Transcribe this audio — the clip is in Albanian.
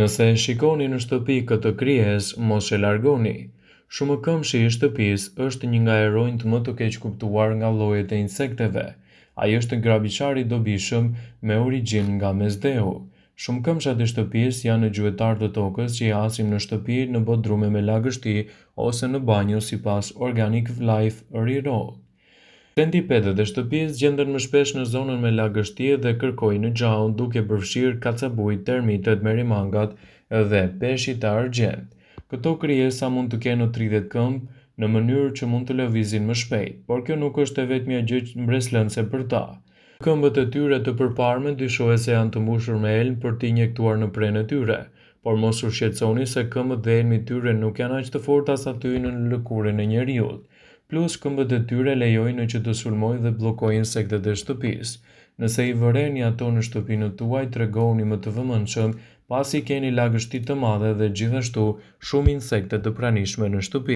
Nëse e shikoni në shtëpi këtë krijesë, mos e largoni. Shumëkëmshi i shtëpisë është një nga heronjtë më të keqkuptuar nga llojet e insekteve. Ai është grabiçar i dobishëm me origjinë nga Mesdheu. Shumëkëmshat e shtëpisë janë gjuetar të tokës që i hasim në shtëpi, në bodrume me lagështi ose në banjo sipas Organic Life Rural. Centipedet e shtëpisë gjenden më shpesh në zonën me lagështi dhe kërkojnë gjaun, duke përfshirë kacabujt, termitët, merimangat dhe peshqit e argjend. Këto krijesa mund të kenë 30 këmbë në mënyrë që mund të lëvizin më shpejt, por kjo nuk është e vetmja gjë mbreslënse për ta. Këmbët e tyre të përparme dyshohet se janë të mbushur me elmë për t'i injektuar në prenë e tyre, por mos u shqetësoni se këmbët dhe elmi i tyre nuk janë aq të forta sa ty në lëkurën e njeriut. Plus, këmbët e tyre lejojnë që të sulmojnë dhe bllokojnë insektet e shtëpisë. Nëse i vëreni ato në shtëpinë tuaj, tregoni më të vëmendshëm, pasi keni lagështi të madhe dhe gjithashtu shumë insekte të pranishme në shtëpi.